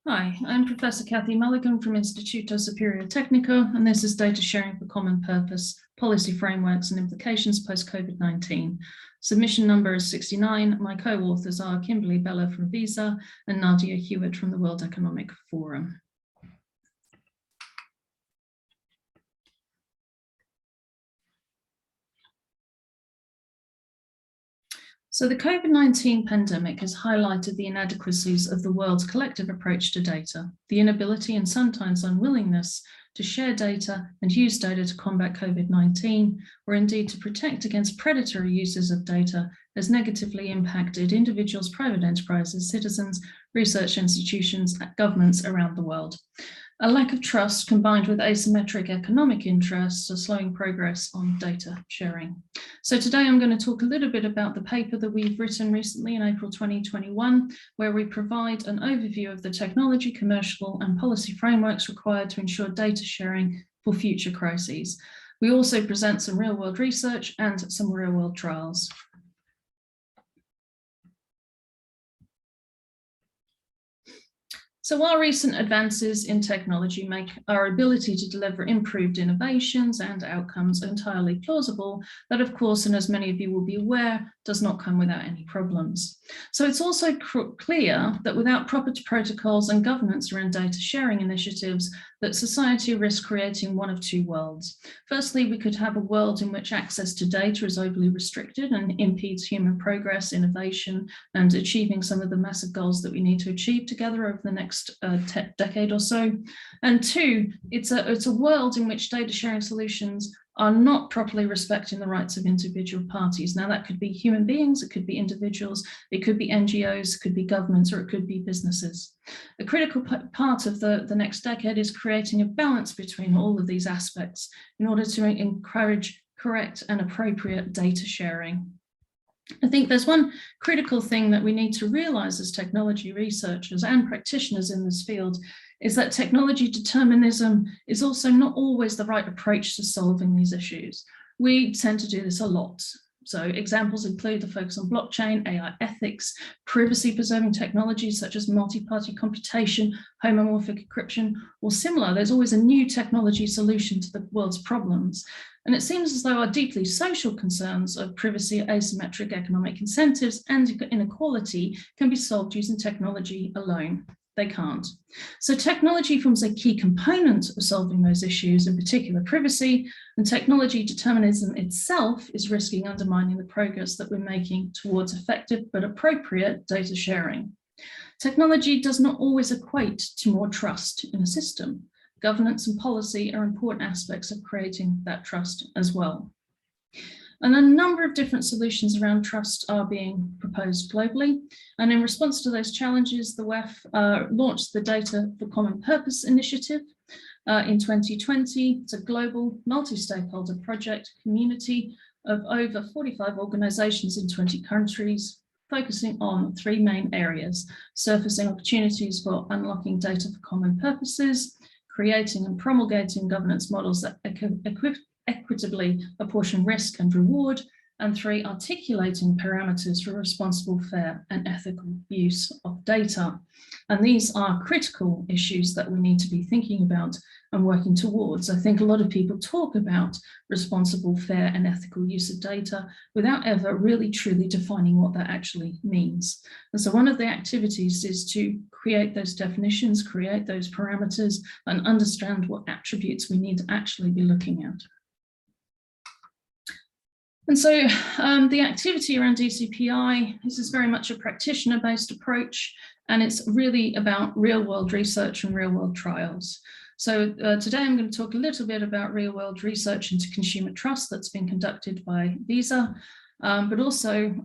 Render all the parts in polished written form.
Hi, I'm Professor Kathy Mulligan from Instituto Superior Tecnico, and this is Data Sharing for Common Purpose, Policy Frameworks and Implications Post-COVID-19. Submission number is 69. My co-authors are Kimberly Bella from Visa and Nadia Hewett from the World Economic Forum. So the COVID-19 pandemic has highlighted the inadequacies of the world's collective approach to data, the inability and sometimes unwillingness to share data and use data to combat COVID-19, or indeed to protect against predatory uses of data, has negatively impacted individuals, private enterprises, citizens, research institutions, governments around the world. A lack of trust combined with asymmetric economic interests are slowing progress on data sharing. So today I'm going to talk a little bit about the paper that we've written recently in April 2021, where we provide an overview of the technology, commercial and policy frameworks required to ensure data sharing for future crises. We also present some real-world research and some real-world trials. So while recent advances in technology make our ability to deliver improved innovations and outcomes entirely plausible, that of course, and as many of you will be aware, does not come without any problems. So it's also clear that without proper protocols and governance around data sharing initiatives, that society risks creating one of two worlds. Firstly, we could have a world in which access to data is overly restricted and impedes human progress, innovation, and achieving some of the massive goals that we need to achieve together over the next decade or so. And two, it's a world in which data sharing solutions are not properly respecting the rights of individual parties. Now that could be human beings, it could be individuals, it could be NGOs, it could be governments, or it could be businesses. A critical part of the next decade is creating a balance between all of these aspects in order to encourage correct and appropriate data sharing. I think there's one critical thing that we need to realize as technology researchers and practitioners in this field is that technology determinism is also not always the right approach to solving these issues. We tend to do this a lot. So examples include the focus on blockchain, AI ethics, privacy-preserving technologies such as multi-party computation, homomorphic encryption, or similar. There's always a new technology solution to the world's problems. And it seems as though our deeply social concerns of privacy, asymmetric economic incentives, and inequality can be solved using technology alone. They can't. So technology forms a key component of solving those issues, in particular privacy, and technology determinism itself is risking undermining the progress that we're making towards effective but appropriate data sharing. Technology does not always equate to more trust in a system. Governance and policy are important aspects of creating that trust as well. And a number of different solutions around trust are being proposed globally. And in response to those challenges, the WEF launched the Data for Common Purpose initiative in 2020. It's a global multi-stakeholder project community of over 45 organizations in 20 countries, focusing on three main areas: surfacing opportunities for unlocking data for common purposes, creating and promulgating governance models that equitably apportion risk and reward, and three, articulating parameters for responsible, fair, and ethical use of data. And these are critical issues that we need to be thinking about and working towards. I think a lot of people talk about responsible, fair, and ethical use of data without ever really truly defining what that actually means. And so one of the activities is to create those definitions, create those parameters, and understand what attributes we need to actually be looking at. And so the activity around DCPI, this is very much a practitioner-based approach, and it's really about real-world research and real-world trials. So today I'm going to talk a little bit about real-world research into consumer trust that's been conducted by Visa, but also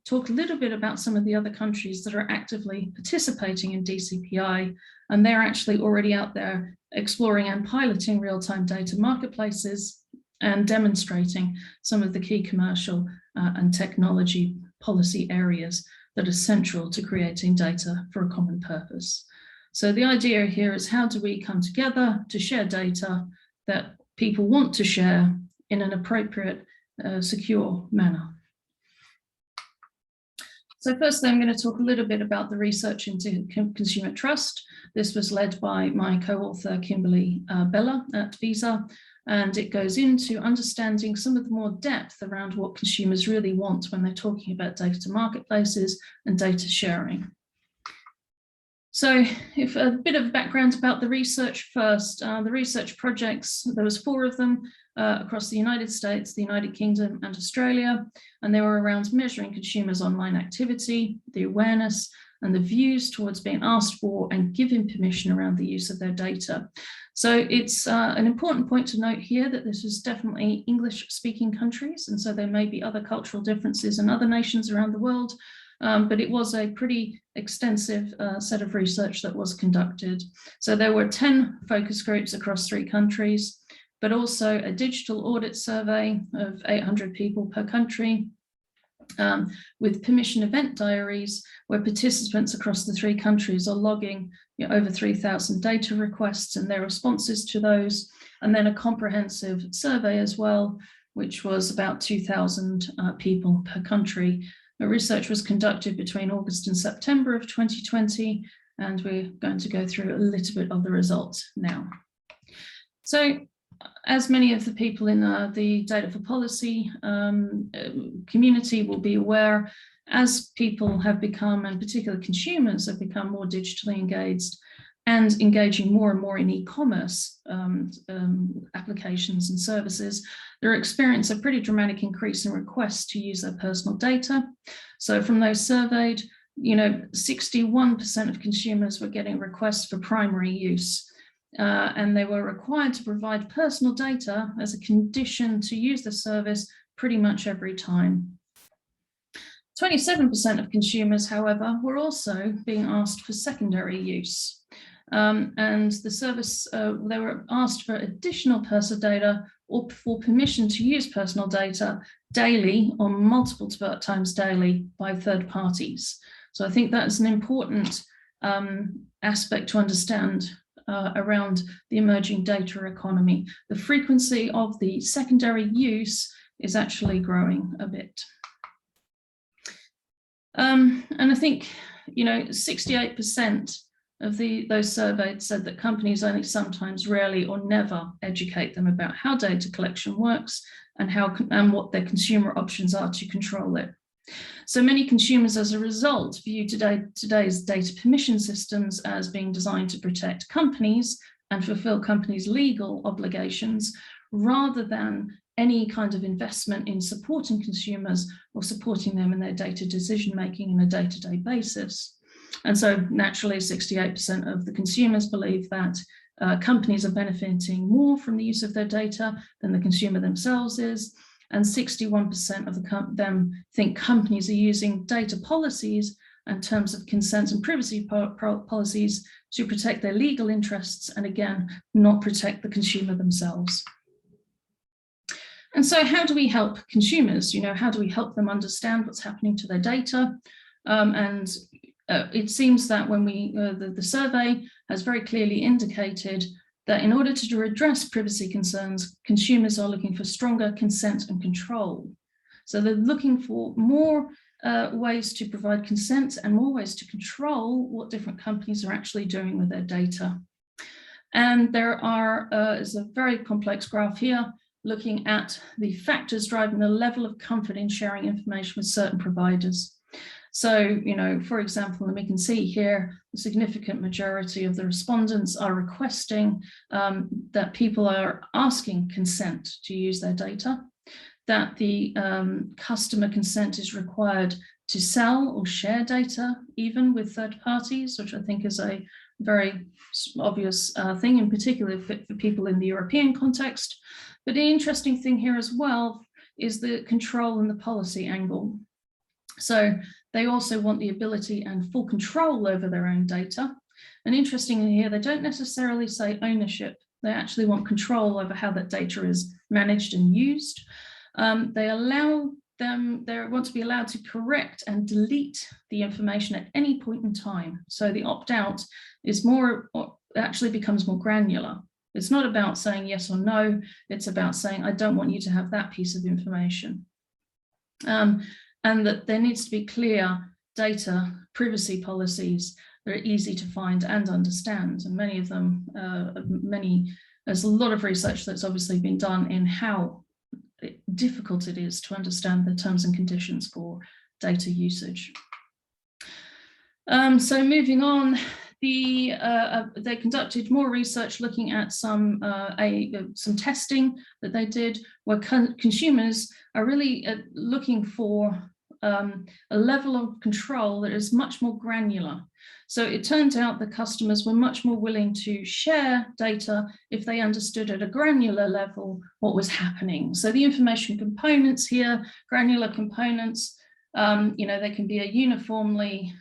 talk a little bit about some of the other countries that are actively participating in DCPI, and they're actually already out there exploring and piloting real-time data marketplaces and demonstrating some of the key commercial and technology policy areas that are central to creating data for a common purpose. So the idea here is, how do we come together to share data that people want to share in an appropriate, secure manner? So firstly, I'm going to talk a little bit about the research into consumer trust. This was led by my co-author, Kimberly Bella at Visa, and it goes into understanding some of the more depth around what consumers really want when they're talking about data marketplaces and data sharing. So if a bit of background about the research first, the research projects, there was 4 of them across the United States, the United Kingdom and Australia, and they were around measuring consumers' online activity, the awareness and the views towards being asked for and given permission around the use of their data. So it's an important point to note here that this is definitely English-speaking countries, and so there may be other cultural differences in other nations around the world, but it was a pretty extensive set of research that was conducted. So there were 10 focus groups across 3 countries, but also a digital audit survey of 800 people per country, with permission event diaries where participants across the 3 countries are logging over 3,000 data requests and their responses to those, and then a comprehensive survey as well, which was about 2,000 people per country. The research was conducted between August and September of 2020, and we're going to go through a little bit of the results now. So, as many of the people in the Data for Policy community will be aware, as people have become, and particularly consumers have become more digitally engaged and engaging more and more in e-commerce applications and services, they're experiencing a pretty dramatic increase in requests to use their personal data. So from those surveyed, 61% of consumers were getting requests for primary use. And they were required to provide personal data as a condition to use the service pretty much every time. 27% of consumers, however, were also being asked for secondary use. And the service, they were asked for additional personal data or for permission to use personal data daily or multiple times daily by third parties. So I think that's an important aspect to understand around the emerging data economy. The frequency of the secondary use is actually growing a bit. And I think, 68% of those surveyed said that companies only sometimes, rarely or never educate them about how data collection works and what their consumer options are to control it. So many consumers, as a result, view today's data permission systems as being designed to protect companies and fulfill companies' legal obligations, rather than any kind of investment in supporting consumers or supporting them in their data decision-making on a day-to-day basis. And so naturally, 68% of the consumers believe that companies are benefiting more from the use of their data than the consumer themselves is. And 61% of them think companies are using data policies in terms of consent and privacy policies to protect their legal interests and, again, not protect the consumer themselves. And so how do we help consumers? How do we help them understand what's happening to their data? It seems that when the survey has very clearly indicated that in order to address privacy concerns, consumers are looking for stronger consent and control. So they're looking for more ways to provide consent and more ways to control what different companies are actually doing with their data. And there is a very complex graph here looking at the factors driving the level of comfort in sharing information with certain providers. So, for example, and we can see here, the significant majority of the respondents are requesting that people are asking consent to use their data, that the customer consent is required to sell or share data, even with third parties, which I think is a very obvious thing, in particular for people in the European context. But the interesting thing here as well is the control and the policy angle. So they also want the ability and full control over their own data. And interestingly here, they don't necessarily say ownership. They actually want control over how that data is managed and used. They want to be allowed to correct and delete the information at any point in time. So the opt-out is actually becomes more granular. It's not about saying yes or no. It's about saying, I don't want you to have that piece of information. And that there needs to be clear data privacy policies that are easy to find and understand. And many of them, there's a lot of research that's obviously been done in how difficult it is to understand the terms and conditions for data usage. So moving on, they conducted more research looking at some testing that they did, where consumers are really looking for a level of control that is much more granular. So it turned out that customers were much more willing to share data if they understood at a granular level what was happening. So the information components here, granular components, they can be a uniformly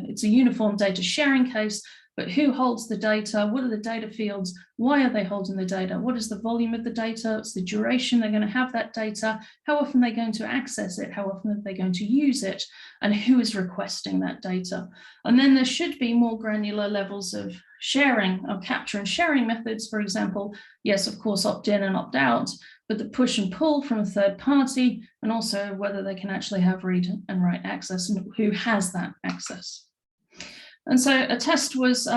it's a uniform data sharing case, but who holds the data? What are the data fields? Why are they holding the data? What is the volume of the data? What's the duration they're going to have that data? How often are they going to access it? How often are they going to use it? And who is requesting that data? And then there should be more granular levels of sharing, or capture and sharing methods, for example. Yes, of course, opt-in and opt-out, but the push and pull from a third party, and also whether they can actually have read and write access and who has that access. And so a test was,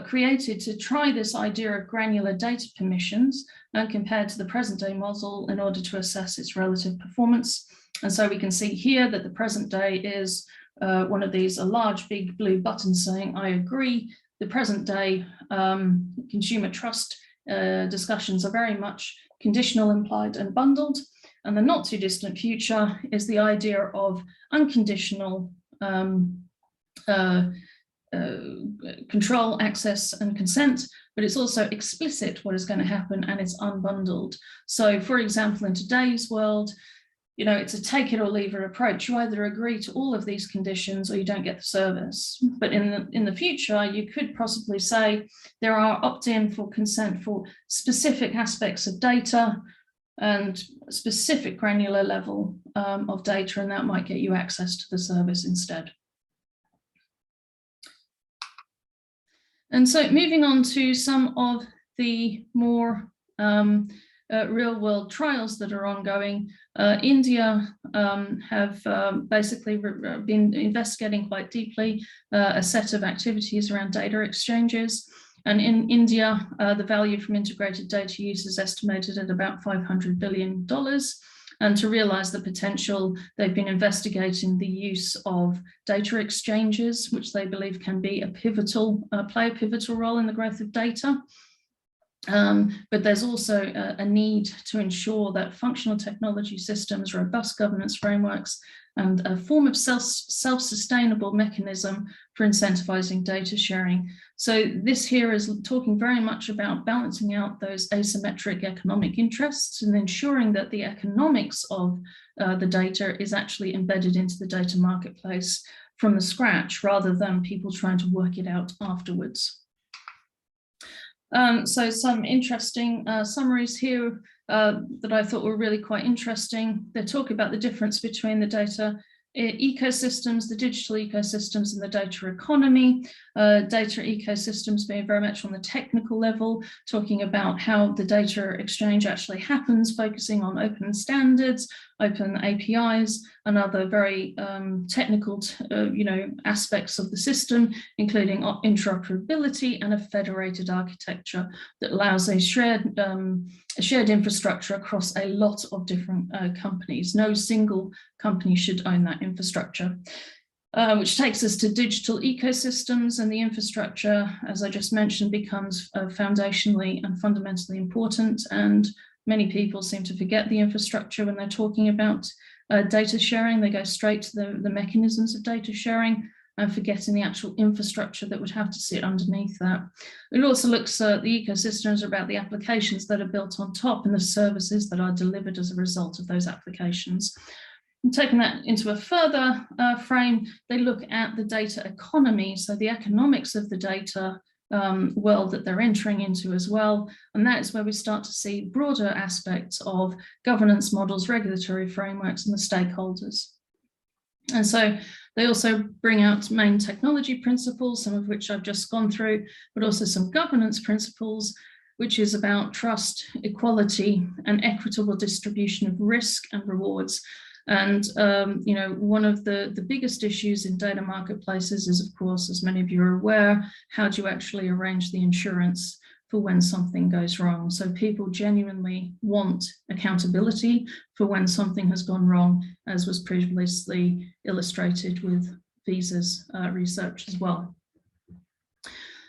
created to try this idea of granular data permissions and compared to the present day model in order to assess its relative performance. And so we can see here that the present day is one of these, a large big blue button saying, I agree. The present day consumer trust discussions are very much conditional, implied, and bundled. And the not too distant future is the idea of unconditional control, access, and consent, but it's also explicit what is going to happen, and it's unbundled. So, for example, in today's world, it's a take it or leave it approach. You either agree to all of these conditions or you don't get the service. But in the future, you could possibly say there are opt-in for consent for specific aspects of data and specific granular level of data, and that might get you access to the service instead. And so moving on to some of the more real world trials that are ongoing. India have basically been investigating quite deeply a set of activities around data exchanges. And in India, the value from integrated data use is estimated at about $500 billion. And to realize the potential, they've been investigating the use of data exchanges, which they believe can be play a pivotal role in the growth of data. But there's also a need to ensure that functional technology systems, robust governance frameworks, and a form of self-sustainable mechanism for incentivizing data sharing. So this here is talking very much about balancing out those asymmetric economic interests and ensuring that the economics of the data is actually embedded into the data marketplace from the scratch, rather than people trying to work it out afterwards. So some interesting summaries here that I thought were really quite interesting. They talk about the difference between the data ecosystems, the digital ecosystems, and the data economy. Data ecosystems being very much on the technical level, talking about how the data exchange actually happens, focusing on open standards, open APIs, and other very technical, aspects of the system, including interoperability and a federated architecture that allows a shared infrastructure across a lot of different companies. No single company should own that infrastructure. Which takes us to digital ecosystems, and the infrastructure, as I just mentioned, becomes foundationally and fundamentally important. And many people seem to forget the infrastructure when they're talking about data sharing. They go straight to the mechanisms of data sharing and forgetting the actual infrastructure that would have to sit underneath that. It also looks at the ecosystems about the applications that are built on top and the services that are delivered as a result of those applications. And taking that into a further frame, they look at the data economy, so the economics of the data world that they're entering into as well. And that is where we start to see broader aspects of governance models, regulatory frameworks, and the stakeholders. And so they also bring out main technology principles, some of which I've just gone through, but also some governance principles, which is about trust, equality, and equitable distribution of risk and rewards. And you know, one of the biggest issues in data marketplaces is, of course, as many of you are aware, how do you actually arrange the insurance for when something goes wrong? So people genuinely want accountability for when something has gone wrong, as was previously illustrated with Visa's research as well.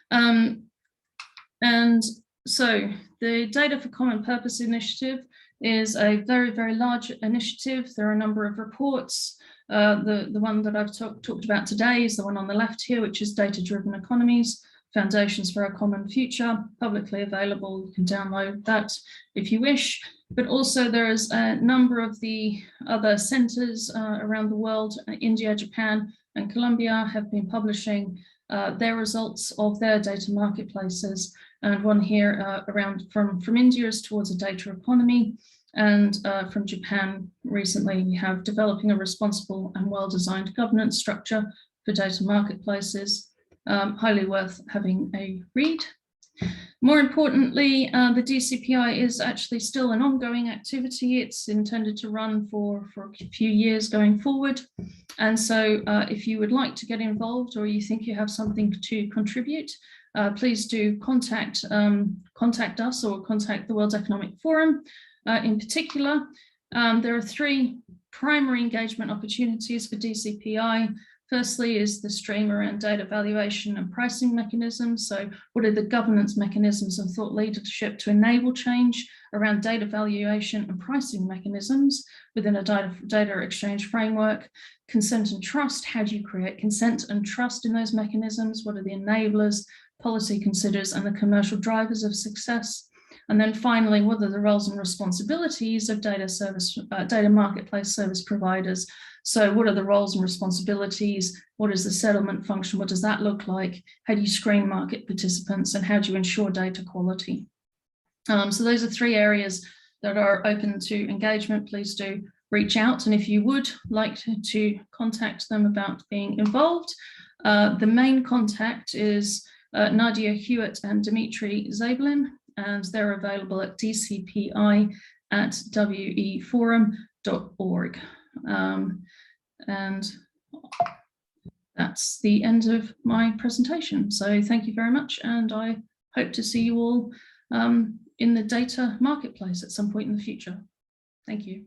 And so the Data for Common Purpose initiative is a very, very large initiative. There are a number of reports. The one that I've talked about today is the one on the left here, which is Data-Driven Economies, Foundations for a Common Future, publicly available. You can download that if you wish. But also there is a number of the other centers around the world. India, Japan, and Colombia have been publishing their results of their data marketplaces. And one here around from India is towards a data economy. And from Japan recently, we have developing a responsible and well-designed governance structure for data marketplaces. Highly worth having a read. More importantly, the DCPI is actually still an ongoing activity. It's intended to run for a few years going forward. And so if you would like to get involved or you think you have something to contribute, please do contact us or contact the World Economic Forum. In particular, there are 3 primary engagement opportunities for DCPI. Firstly is the stream around data valuation and pricing mechanisms. So what are the governance mechanisms and thought leadership to enable change around data valuation and pricing mechanisms within a data exchange framework? Consent and trust, how do you create consent and trust in those mechanisms? What are the enablers, policy considers, and the commercial drivers of success? And then finally, what are the roles and responsibilities of data marketplace service providers? So what are the roles and responsibilities? What is the settlement function? What does that look like? How do you screen market participants, and how do you ensure data quality? So those are 3 areas that are open to engagement. Please do reach out. And if you would like to contact them about being involved, the main contact is Nadia, Hewett, and Dimitri Zablin, and they're available at dcpi@weforum.org. And that's the end of my presentation. So thank you very much, and I hope to see you all in the data marketplace at some point in the future. Thank you.